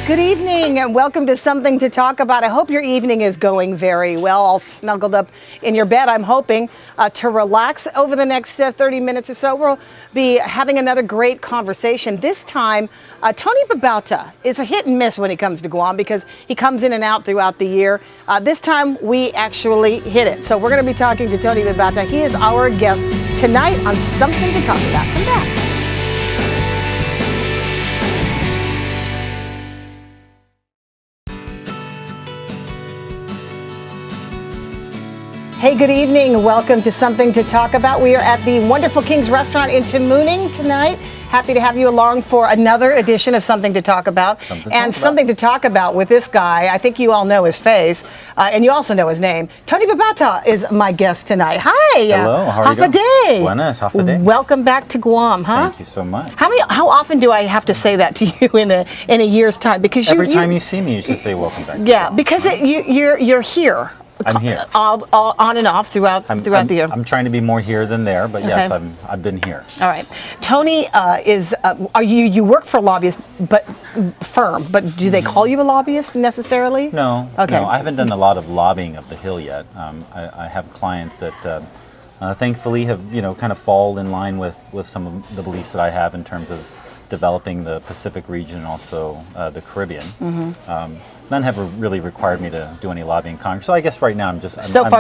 Good evening and welcome to Something to Talk About. I hope your evening is going very well, all snuggled up in your bed, I'm hoping, to relax over the next 30 minutes or so. We'll be having another great conversation. This time, Tony Lavazza is a hit and miss when it comes to Guam because he comes in and out throughout the year. This time, we actually hit it. So we're going to be talking to Tony Lavazza. He is our guest tonight on Something to Talk About. Come back. Hey, good evening. Welcome to Something to Talk About. We are at the Wonderful King's Restaurant in Tamuning tonight. Happy to have you along for another edition of Something to Talk About. Something to talk about with this guy. I think you all know his face, and you also know his name. Tony Lavazza is my guest tonight. Hi. Hello. How are you doing? Day. Buenas. Half a day. Welcome back to Guam, huh? Thank you so much. How often do I have to say that to you in a year's time? Because every time you see me, you should say welcome back. Yeah, because you're here. I'm here. All on and off throughout the year. I'm trying to be more here than there, but yes, Okay. I've been here. All right. Tony you work for a lobbyist firm, but do they call you a lobbyist necessarily? No. Okay. No, I haven't done a lot of lobbying up the hill yet. I have clients that thankfully have kind of fall in line with some of the beliefs that I have in terms of developing the Pacific region and also the Caribbean. None have really required me to do any lobbying in Congress. So I guess right now I'm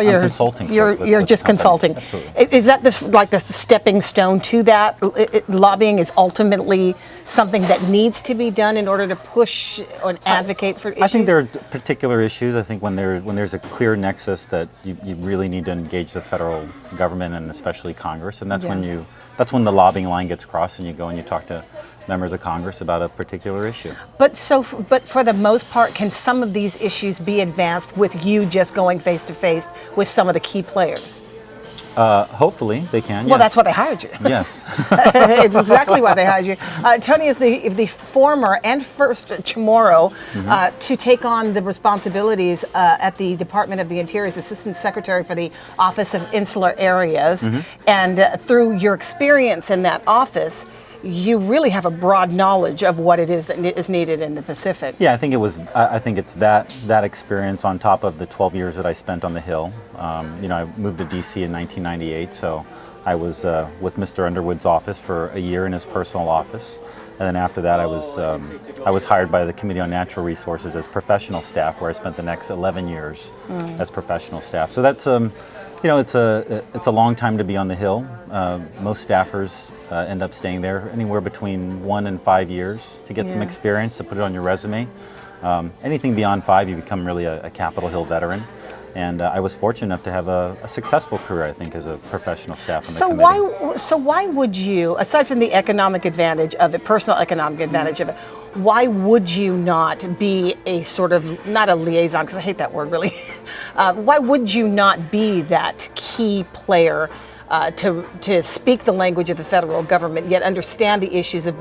you're consulting. You're just consulting. Absolutely. Is that like the stepping stone to that? Lobbying is ultimately something that needs to be done in order to push or advocate for issues? I think there are particular issues. I think when there's a clear nexus that you really need to engage the federal government and especially Congress, and that's when the lobbying line gets crossed and you go and you talk to members of Congress about a particular issue. But for the most part, can some of these issues be advanced with you just going face to face with some of the key players? Hopefully they can. Well, yes. that's why they hired you. Yes. It's exactly why they hired you. Tony is the former and first Chamorro to take on the responsibilities at the Department of the Interior's Assistant Secretary for the Office of Insular Areas. And through your experience in that office, you really have a broad knowledge of what it is that is needed in the Pacific. Yeah, I think it's that experience on top of the 12 years that I spent on the Hill. I moved to DC in 1998, so I was with Mr. Underwood's office for a year in his personal office, and then after that I was hired by the Committee on Natural Resources as professional staff, where I spent the next 11 years as professional staff. So that's it's a long time to be on the Hill. Most staffers end up staying there anywhere between 1 and 5 years to get some experience to put it on your resume. Anything beyond 5, you become really a Capitol Hill veteran. And I was fortunate enough to have a successful career, I think, as a professional staff on the committee. So why would you, aside from the economic advantage of it, personal economic advantage of it, why would you not be a sort of, not a liaison, because I hate that word really, why would you not be that key player to speak the language of the federal government, yet understand the issues of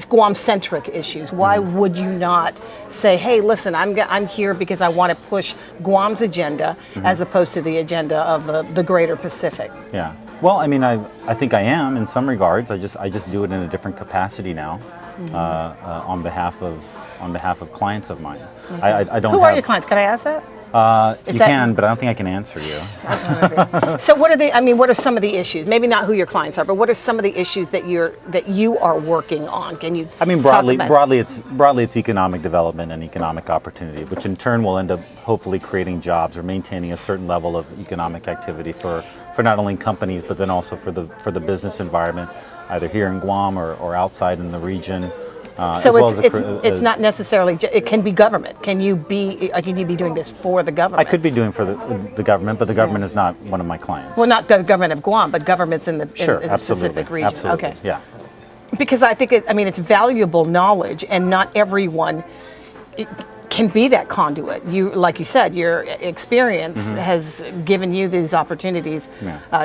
Guam-centric issues? Why would you not say, hey, listen, I'm here because I want to push Guam's agenda as opposed to the agenda of the greater Pacific? Yeah. Well, I mean, I think I am in some regards. I just do it in a different capacity now, on behalf of clients of mine. I don't. Who are your clients? Can I ask that? You can, but I don't think I can answer you. So what are some of the issues? Maybe not who your clients are, but what are some of the issues that you are working on? Can you? I mean, broadly, it's economic development and economic opportunity, which in turn will end up hopefully creating jobs or maintaining a certain level of economic activity for not only companies, but then also for the business environment, either here in Guam or outside in the region. So it's not necessarily. It can be government. Can you be doing this for the government? I could be doing for the government, but the government is not one of my clients. Well, not the government of Guam, but governments in the Pacific region. Absolutely. Okay. Yeah. Because I think it's valuable knowledge, and not everyone can be that conduit. You, like you said, your experience has given you these opportunities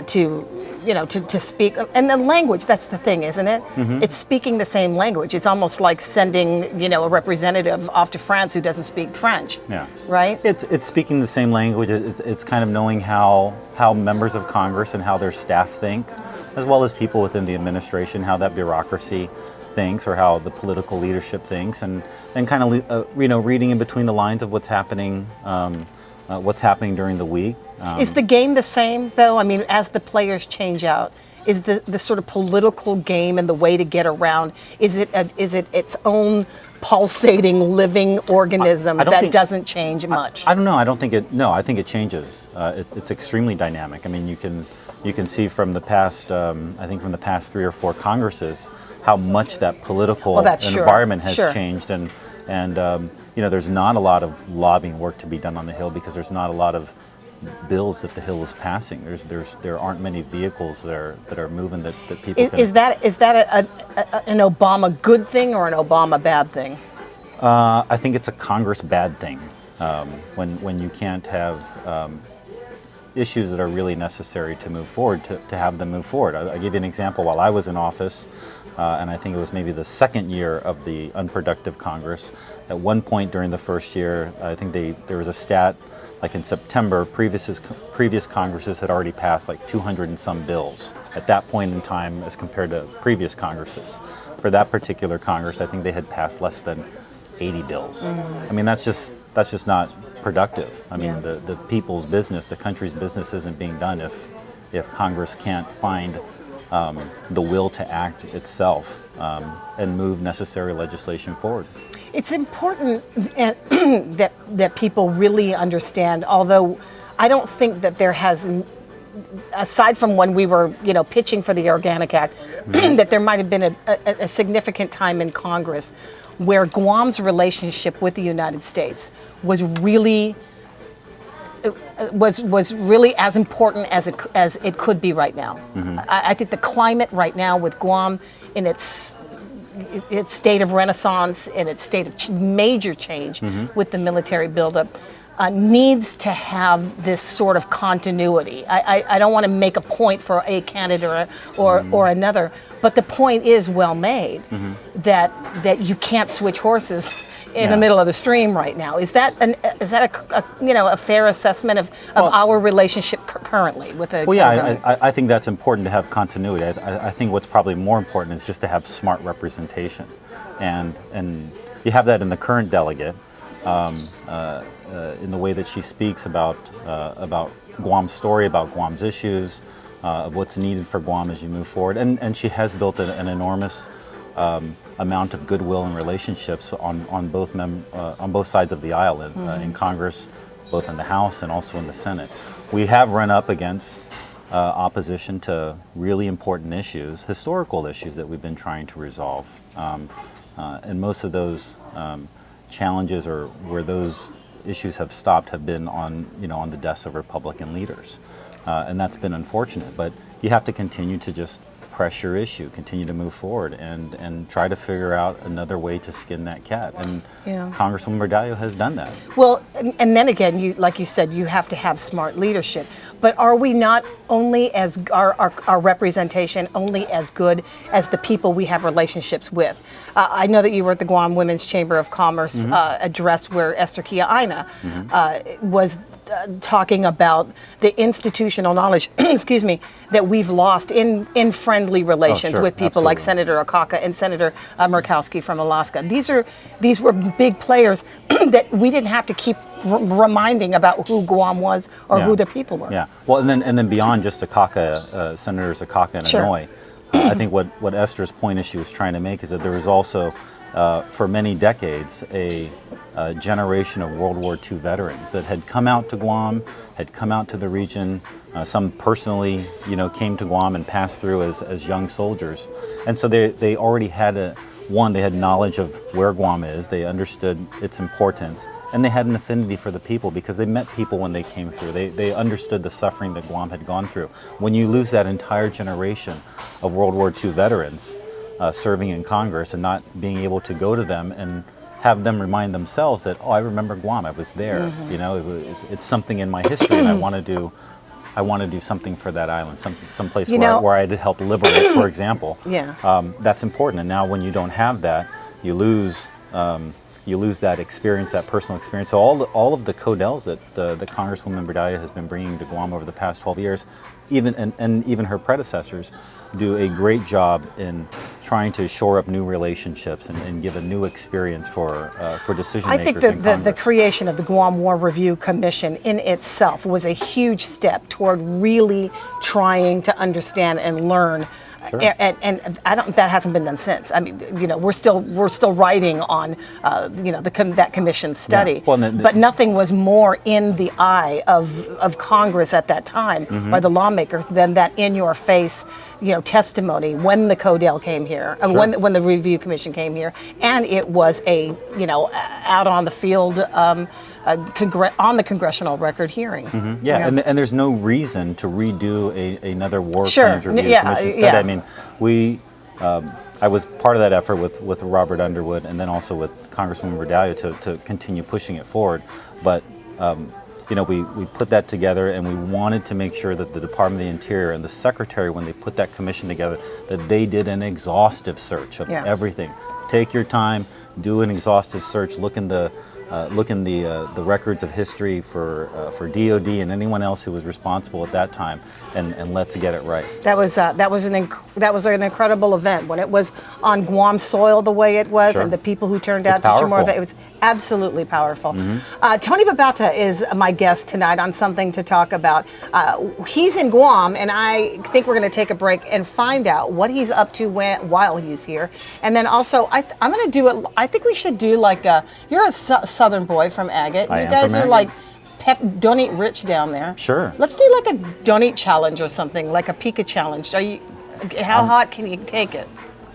to speak. And the language, that's the thing, isn't it? It's speaking the same language. It's almost like sending, a representative off to France who doesn't speak French. Yeah. Right? It's speaking the same language. It's kind of knowing how members of Congress and how their staff think, as well as people within the administration, how that bureaucracy thinks or how the political leadership thinks, and kind of reading in between the lines of what's happening during the week. Is the game the same though? I mean, as the players change out, is the sort of political game and the way to get around, is it its own pulsating living organism doesn't change much? I don't know. I don't think it. No, I think it changes. It's extremely dynamic. I mean, you can see from the past. I think from the past 3 or 4 Congresses how much that political environment has changed, and there's not a lot of lobbying work to be done on the Hill because there's not a lot of bills that the Hill is passing. There aren't many vehicles that are moving that people can. Is that an Obama good thing or an Obama bad thing? I think it's a Congress bad thing when you can't have issues that are really necessary to move forward, to have them move forward. I'll give you an example. While I was in office, and I think it was maybe the second year of the unproductive Congress, at one point during the first year, I think there was a stat, like in September, previous Congresses had already passed like 200 and some bills at that point in time as compared to previous Congresses. For that particular Congress, I think they had passed less than 80 bills. I mean, that's just not productive. I mean, the people's business, the country's business isn't being done if Congress can't find the will to act itself and move necessary legislation forward. It's important that people really understand, although I don't think that there has, aside from when we were pitching for the Organic Act, that there might have been a significant time in Congress where Guam's relationship with the United States was really as important as it could be right now. I think the climate right now with Guam in its state of renaissance, in its state of major change with the military buildup, needs to have this sort of continuity. I don't want to make a point for a candidate or another, but the point is well made that you can't switch horses in the middle of the stream right now. Is that a fair assessment of our relationship currently with the? Well, yeah, I think that's important to have continuity. I think what's probably more important is just to have smart representation, and you have that in the current delegate, in the way that she speaks about Guam's story, about Guam's issues, of what's needed for Guam as you move forward, and she has built an enormous amount of goodwill and relationships on both sides of the aisle in Congress, both in the House and also in the Senate. We have run up against opposition to really important issues, historical issues that we've been trying to resolve, and most of those challenges or where those issues have stopped have been on the desks of Republican leaders, and that's been unfortunate. But you have to continue to just press your issue, continue to move forward, and try to figure out another way to skin that cat. And Congresswoman Verdallo has done that. Well, and then again, like you said, you have to have smart leadership. But are we not only as our representation only as good as the people we have relationships with? I know that you were at the Guam Women's Chamber of Commerce address where Esther Kia Aina was talking about the institutional knowledge, excuse me, that we've lost in friendly relations with people like Senator Akaka and Senator Murkowski from Alaska. These were big players that we didn't have to keep reminding about who Guam was or who the people were. Yeah. Well, and then beyond just Akaka, Senators Akaka and Inouye, I think what Esther's point is she was trying to make is that there was also, for many decades, a generation of World War II veterans that had come out to Guam, had come out to the region. Some personally, came to Guam and passed through as young soldiers, and so they already had they had knowledge of where Guam is. They understood its importance, and they had an affinity for the people because they met people when they came through. They understood the suffering that Guam had gone through. When you lose that entire generation of World War II veterans serving in Congress and not being able to go to them and have them remind themselves that, I remember Guam, I was there. It's something in my history, and I want to do something for that island, some place where I did help liberate, for example. That's important. And now when you don't have that, you lose you lose that experience, that personal experience. So all of the codels that the Congresswoman Berdaya has been bringing to Guam over the past 12 years, and even her predecessors, do a great job in trying to shore up new relationships and give a new experience for decision makers in Congress. I think the creation of the Guam War Review Commission in itself was a huge step toward really trying to understand and learn. Sure. And I don't. That hasn't been done since. I mean, we're still writing on, that commission study. Yeah. Well, but nothing was more in the eye of Congress at that time, or the lawmakers, than that in-your-face, testimony when the Codel came here, Sure. when the Review Commission came here, and it was a out on the field. On the congressional record hearing. Yeah, and there's no reason to redo another war Sure. claims review commission study. Yeah. I mean, I was part of that effort with Robert Underwood, and then also with Congresswoman Berdaya to continue pushing it forward. But we put that together, and we wanted to make sure that the Department of the Interior and the Secretary, when they put that commission together, that they did an exhaustive search of everything. Take your time, do an exhaustive search, look in the records of history for DOD and anyone else who was responsible at that time, and let's get it right. That was an incredible event when it was on Guam soil the way it was, Sure. and the people who turned out to powerful. more of it. It was absolutely powerful. Tony Babauta is my guest tonight on Something to Talk About. He's in Guam, and I think we're going to take a break and find out what he's up to while he's here. And then also, I'm going to do it. I think we should do you're a Southern boy from Agate. I You am guys from are Agate. don't eat rich down there. Sure. Let's do like a don't eat challenge or something, like a Pika challenge. How hot can you take it?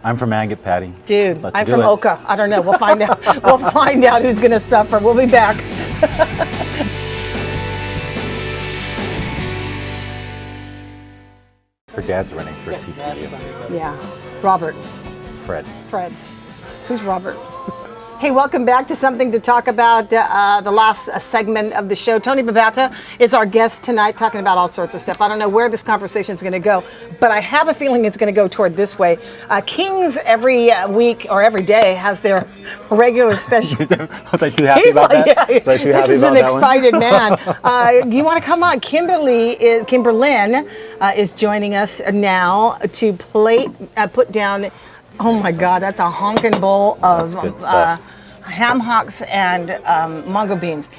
I'm from Agate, Patty. Dude, Let's I'm do from it. Oka. I don't know. We'll find out. We'll find out who's going to suffer. We'll be back. Her dad's running for CCU. Yeah. Robert. Fred. Who's Robert? Hey, welcome back to Something to Talk About, the last segment of the show. Tony Babauta is our guest tonight, talking about all sorts of stuff. I don't know where this conversation is going to go, but I have a feeling it's going to go toward this way. Kings every week or every day has their regular special. Was I too happy about that? Yeah, Was I too this happy is about an that one? excited man. You want to come on? Kimberlyn is joining us now to put down. Oh my God, that's a honking bowl of ham hocks and mango beans.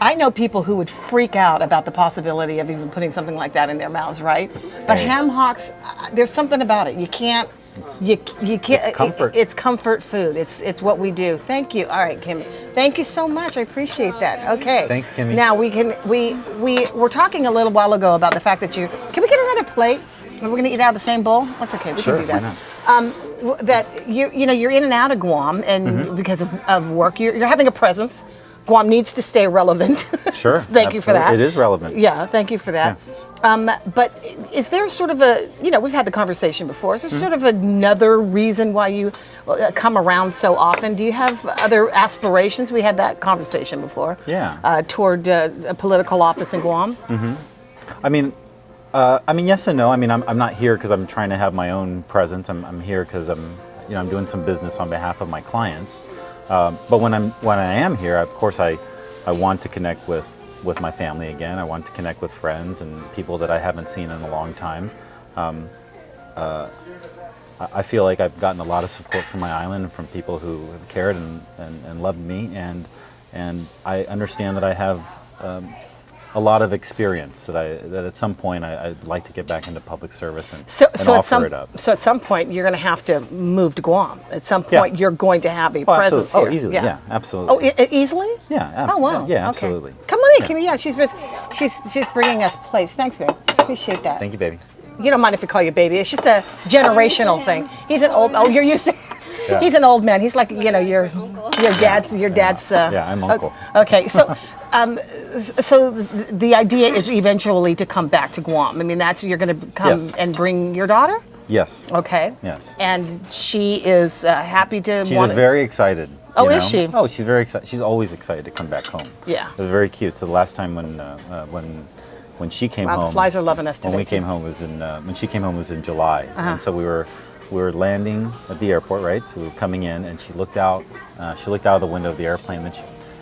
I know people who would freak out about the possibility of even putting something like that in their mouths, right? But ham hocks, there's something about it. You can't. It's comfort. It's comfort food. It's what we do. Thank you. All right, Kimmy. Thank you so much. I appreciate that. Okay. Thanks, Kimmy. Now we were talking a little while ago about the fact that can we get another plate? We're going to eat out of the same bowl. That's okay. We Sure, can do that. why not? That you're in and out of Guam, and because of work, you're having a presence. Guam needs to stay relevant. Sure. Thank you for that. It is relevant. Yeah, thank you for that. Yeah. But is there sort of we've had the conversation before. Is there sort of another reason why you come around so often? Do you have other aspirations? We had that conversation before. Yeah. Toward a political office in Guam. I mean, yes and no. I mean, I'm not here because I'm trying to have my own presence. I'm here because I'm doing some business on behalf of my clients. But when I am here, of course, I want to connect with my family again. I want to connect with friends and people that I haven't seen in a long time. I feel like I've gotten a lot of support from my island, from people who have cared and loved me, and I understand that I have a lot of experience that at some point I'd like to get back into public service and offer it up. So at some point you're going to have to move to Guam. At some point you're going to have a presence absolutely. here. Oh, easily. Yeah, absolutely. Oh, easily? Yeah. Oh, wow. Yeah, okay. absolutely. Come on in, Kimmy. Yeah, she's bringing us plates. Thanks, babe. Appreciate that. Thank you, baby. You don't mind if we call you baby. It's just a generational thing. He's an old. Oh, you're used to. Yeah. He's an old man. He's like your dad's. Yeah, I'm uncle. Okay, so. So the idea is eventually to come back to Guam. I mean, you're going to come and bring your daughter? Yes. Okay. Yes. And she is happy to. She's very excited. Oh, is she? Oh, she's very excited. She's always excited to come back home. Yeah. It was very cute. So the last time when she came home, the flies are loving us today. When she came home was in July, and so we were we were landing at the airport, right? So we were coming in, and she looked out. She looked out of the window of the airplane,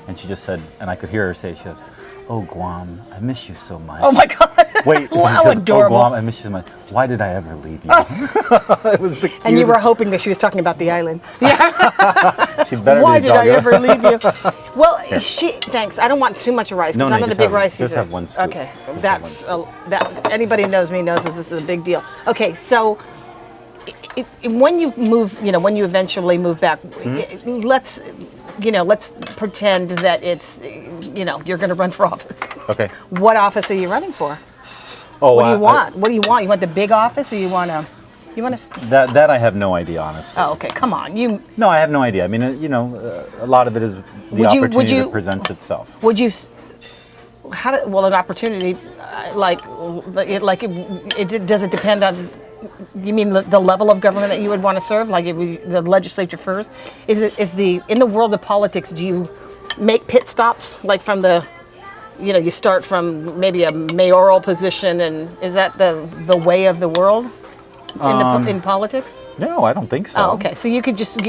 and she just said, and I could hear her say, she goes, "Oh, Guam, I miss you so much." Oh my God. Wait, wow, she goes, adorable. "Oh, Guam, I miss you so much. Why did I ever leave you?" It was the cutest. And you were hoping that she was talking about the island. Yeah. She better Why be did I doggo. ever leave you? Well, thanks. I don't want too much rice No, because no, I'm not a just big have- rice just eater. have one scoop. Okay, Just that's have one that. Anybody who knows me knows that this is a big deal. Okay, so when you move, when you eventually move back, let's pretend that it's, you're going to run for office. Okay. What office are you running for? Oh, What do you want? What do you want? You want the big office, or you want to? That I have no idea, honestly. Oh, okay. Come on, No, I have no idea. I mean, a lot of it is the opportunity that presents itself. Would you? An opportunity, does it depend on? You mean the level of government that you would want to serve? Like if the legislature first? In the world of politics, do you make pit stops like from the? You start from maybe a mayoral position, and is that the way of the world in politics? No, I don't think so. Oh, okay. So you're just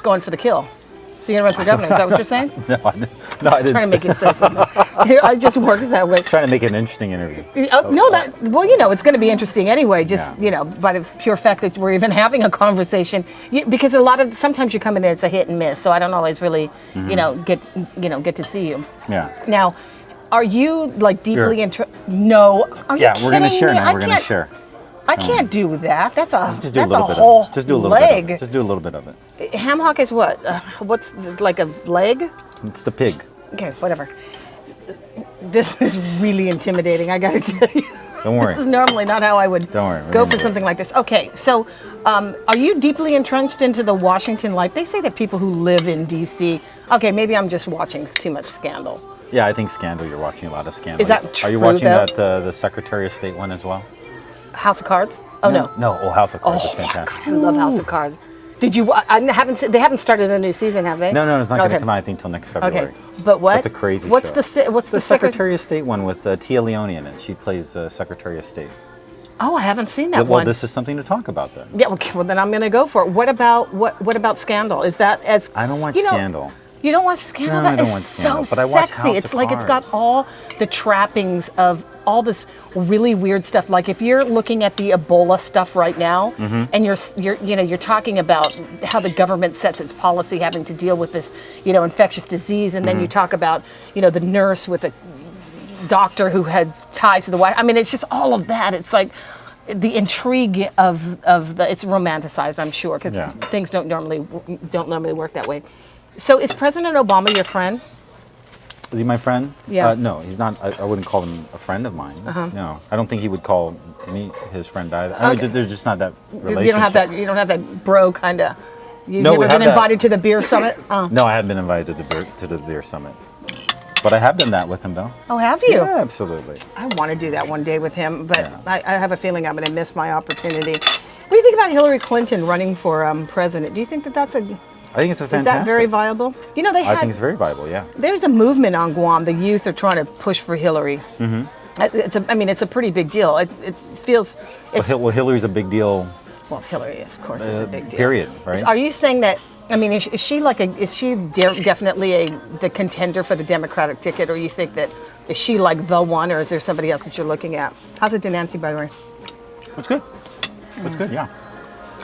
going for the kill. So you're gonna run for governor? Is that what you're saying? No, I didn't. I was trying to make it say something. It just works that way. Trying to make it an interesting interview. No, it's going to be interesting anyway. Just by the pure fact that we're even having a conversation, because sometimes you come in and it's a hit and miss. So I don't always really, get to see you. Yeah. Now, are you like deeply Sure. interested? No. Are you We're gonna kidding share me? now. We're gonna share. I can't do that. That's a Just do a little bit whole of it. Just do a little leg. bit of it. Just do a little bit of it. Ham hock is what? What's like a leg? It's the pig. Okay, whatever. This is really intimidating, I gotta tell you. Don't worry. This is normally not how I would Don't worry, we're go gonna for do something like this. Okay, so are you deeply entrenched into the Washington life? They say that people who live in D.C., okay, maybe I'm just watching too much Scandal. Yeah, I think Scandal. You're watching a lot of Scandal. Is that true, Are you watching though? the Secretary of State one as well? House of Cards? Oh, no. No. Oh, House of Cards is Oh, my fantastic. God, I love House of Cards. Did you, they haven't started a new season, have they? No, it's not going to Okay. come out, I think, till next February. Okay, but what? That's a crazy What's show. What's The Secretary of State one with Tia Leone in it. She plays Secretary of State. Oh, I haven't seen that Well, one. this is something to talk about then. Yeah, okay, well then I'm going to go for it. What about Scandal? Is that as I don't watch you know, Scandal. You don't watch Scandal? No, I That don't is watch so Scandal, but I watch sexy. House It's of like it's got Cards. all the trappings of all this really weird stuff. Like if you're looking at the Ebola stuff right now, and you're talking about how the government sets its policy having to deal with this, infectious disease, and then you talk about, the nurse with a doctor who had ties to the White. I mean, it's just all of that. It's like the intrigue of the. It's romanticized, I'm sure, because things don't normally work that way. So is President Obama your friend? Is he my friend? Yeah. No, he's not. I wouldn't call him a friend of mine. No, I don't think he would call me his friend either. I mean, there's just not that relationship. You don't have that bro kind of. You've No, we never have been that. invited to the beer summit? Oh. No, I haven't been invited to the beer summit, but I have done that with him though. Oh, have you? Yeah, absolutely. I want to do that one day with him, but Yeah. I have a feeling I'm going to miss my opportunity. What do you think about Hillary Clinton running for president? Do you think that's I think it's a is fantastic. that very viable? I think it's very viable. Yeah. There's a movement on Guam. The youth are trying to push for Hillary. It's a pretty big deal. It feels. Well, Hillary's a big deal. Well, Hillary, of course, is a big deal. Period. Right. Are you saying that? I mean, is she definitely the contender for the Democratic ticket, or you think that is she like the one, or is there somebody else that you're looking at? How's it to Nancy, by the way? It's good. It's good. Yeah.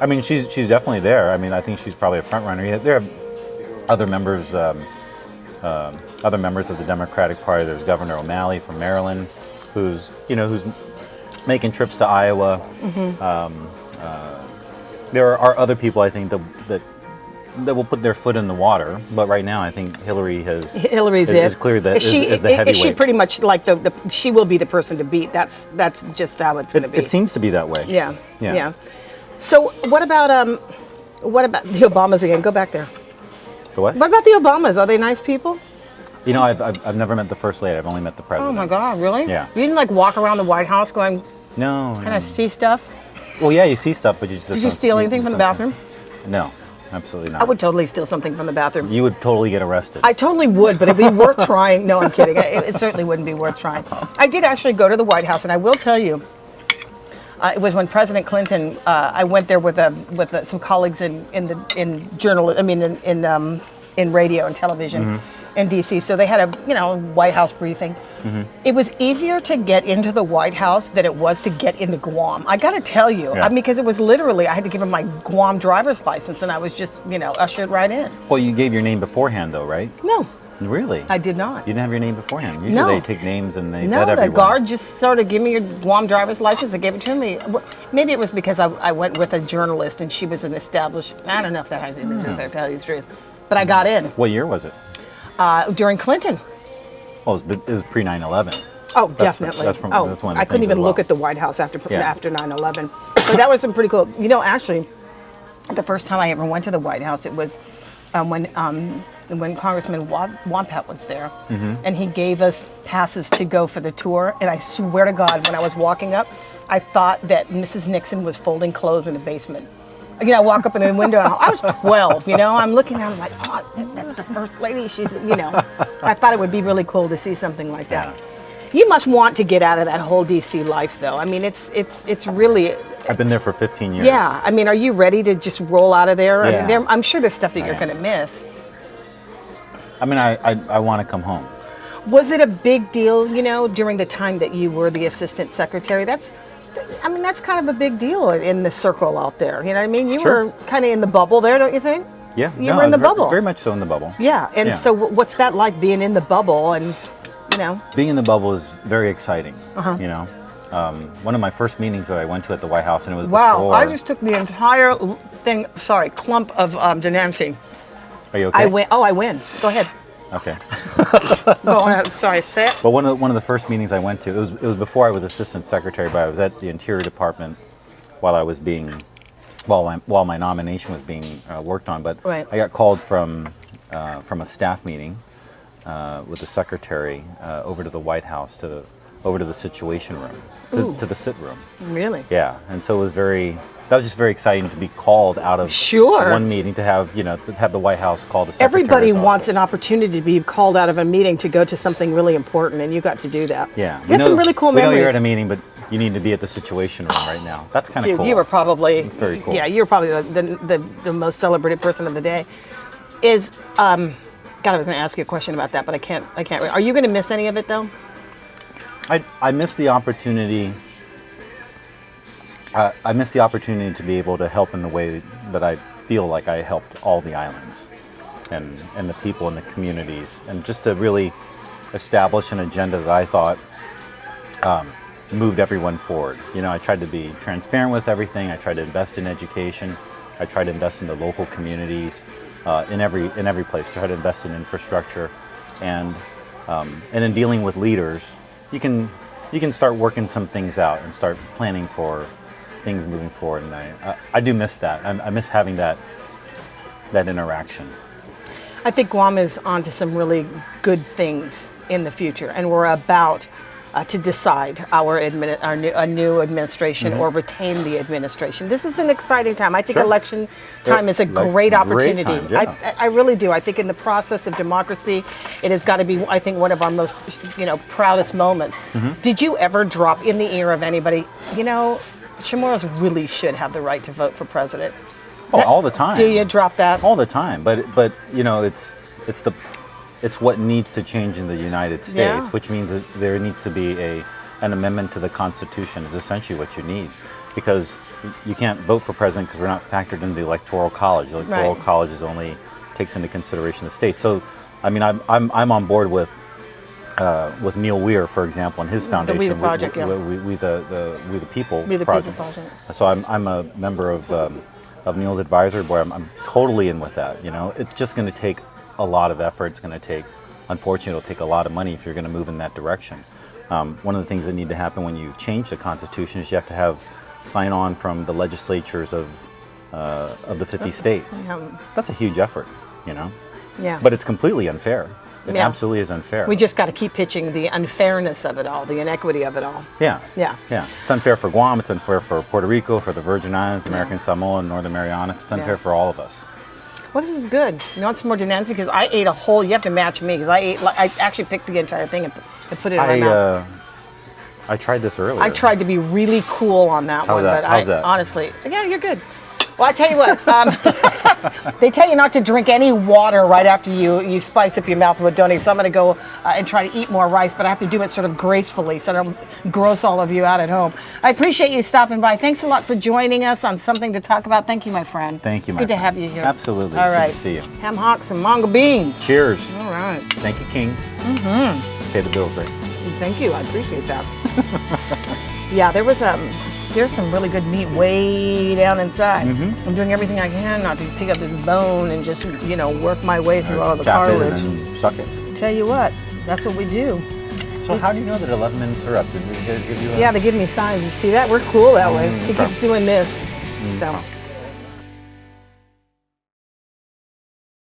I mean, she's definitely there. I mean, I think she's probably a front runner. Yeah, there are other members of the Democratic Party. There's Governor O'Malley from Maryland, who's making trips to Iowa. There are other people I think that will put their foot in the water. But right now, I think Hillary's is clear that is the heavyweight. Is she pretty much like she will be the person to beat? That's just how it's going to be. It seems to be that way. Yeah. So what about the Obamas again? Go back there. The what? What about the Obamas? Are they nice people? I've never met the first lady. I've only met the president. Oh my God, really? Yeah. You didn't like walk around the White House going, No. can I see stuff? Well, yeah, you see stuff, but you just Did you steal anything from the bathroom? No, absolutely not. I would totally steal something from the bathroom. You would totally get arrested. I totally would, but it'd be worth trying. No, I'm kidding. It certainly wouldn't be worth trying. I did actually go to the White House, and I will tell you, It was when President Clinton. I went there with some colleagues in journal. I mean, in radio and television in D.C. So they had a White House briefing. It was easier to get into the White House than it was to get into Guam. I got to tell you, Yeah. I mean, because it was literally I had to give him my Guam driver's license, and I was just ushered right in. Well, you gave your name beforehand, though, right? No, Really? I did not. You didn't have your name beforehand. Usually No. they take names and they No, vet the everyone. guard just sort of gave me your Guam driver's license and gave it to me. Maybe it was because I went with a journalist and she was an established. I don't know if that had anything to do with it, to tell you the truth. But I got in What year was it? during Clinton. Oh, it was pre 9/11. Oh, definitely. That's one of the I couldn't things even as look well. at the White House after Yeah. 9/11. But that was some pretty cool. Actually, the first time I ever went to the White House, it was when Congressman Wampat was there, and he gave us passes to go for the tour. And I swear to God, when I was walking up, I thought that Mrs. Nixon was folding clothes in the basement. I walk up in the window, and I was 12, I'm looking at her, I'm like, oh, that's the first lady. She's, I thought it would be really cool to see something like that. Yeah. You must want to get out of that whole DC life, though. I mean, it's really. I've been there for 15 years. Yeah, I mean, are you ready to just roll out of there? Yeah. I mean, I'm sure there's stuff that I you're am. going to miss. I mean, I want to come home. Was it a big deal, during the time that you were the assistant secretary? That's kind of a big deal in the circle out there. You know what I mean? You Sure. were kind of in the bubble there, don't you think? Yeah. You were in the bubble. Very much so in the bubble. Yeah, and Yeah. so what's that like being in the bubble and, Being in the bubble is very exciting. Uh-huh. One of my first meetings that I went to at the White House, and it was Wow, before. I just took the entire clump of Denamsi. Are you okay? I win. Go ahead. Okay. Go on. Sorry, say it. But one of the first meetings I went to, it was before I was assistant secretary, but I was at the Interior Department while my nomination was being worked on. But Right. I got called from a staff meeting with the secretary over to the White House over to the Situation Room, to the sit room. Really? Yeah, and so that was just very exciting to be called out of Sure. one meeting to have the White House call the secretary's Everybody wants office. an opportunity to be called out of a meeting to go to something really important, and you got to do that. Yeah, You have some really cool we know memories. you're at a meeting, but you need to be at the Situation Room right now. That's kind of Dude, cool. you were probably. It's very cool. Yeah, you were probably the most celebrated person of the day. God, I was going to ask you a question about that, but I can't. Are you going to miss any of it though? I miss the opportunity. I miss the opportunity to be able to help in the way that I feel like I helped all the islands, and the people in the communities, and just to really establish an agenda that I thought moved everyone forward. I tried to be transparent with everything. I tried to invest in education. I tried to invest in the local communities, in every place. Try to invest in infrastructure, and in dealing with leaders, you can start working some things out and start planning for things moving forward. And I do miss that. I miss having that interaction. I think Guam is onto some really good things in the future, and we're about to decide a new administration or retain the administration. This is an exciting time. I think Sure. election time is a great great opportunity. time, yeah. I really do. I think in the process of democracy, it has got to be, I think, one of our most, proudest moments. Did you ever drop in the ear of anybody, Chamorros really should have the right to vote for president? Oh, all the time. Do you drop that? All the time, but it's what needs to change in the United States, Yeah. which means that there needs to be an amendment to the Constitution is essentially what you need, because you can't vote for president because we're not factored into the Electoral College. The Electoral Right. College only takes into consideration the state. So, I mean, I'm on board with Neil Weir, for example, and his foundation. We the Project, yeah. We the People We the Project. People Project. So I'm a member of Neil's advisory board. I'm totally in with that. It's just going to take a lot of effort. It's going to take, unfortunately, it'll take a lot of money if you're going to move in that direction. One of the things that need to happen when you change the Constitution is you have to have sign on from the legislatures of the 50 states. Yeah. That's a huge effort, Yeah. But it's completely unfair. It Yeah. absolutely is unfair. We just got to keep pitching the unfairness of it all, the inequity of it all. Yeah. Yeah. Yeah. It's unfair for Guam. It's unfair for Puerto Rico, for the Virgin Islands, American Samoa, and Northern Marianas. It's unfair Yeah. for all of us. Well, this is good. You want some more Denancy? Because I ate a whole. You have to match me because I actually picked the entire thing and put it in my mouth. I tried this earlier. I tried to be really cool on that one, but How's that? Honestly, yeah, you're good. Well, I tell you what, they tell you not to drink any water right after you spice up your mouth with doning. So I'm going to go and try to eat more rice, but I have to do it sort of gracefully so I don't gross all of you out at home. I appreciate you stopping by. Thanks a lot for joining us on Something to Talk About. Thank you, my friend. Thank you, It's my good to friend. have you here. Absolutely. All It's right. good to see you. Ham hocks and mango beans. Cheers. All right. Thank you, King. Pay the bills, right? Thank you. I appreciate that. Yeah, there's some really good meat way down inside. I'm doing everything I can not to pick up this bone and just, work my way through all the Chop it cartilage. and suck it. Tell you what, that's what we do. So how do you know that 11 minutes are up? Did these guys give you a... Yeah, they give me signs. You see that? We're cool that way. He okay. keeps doing this. So.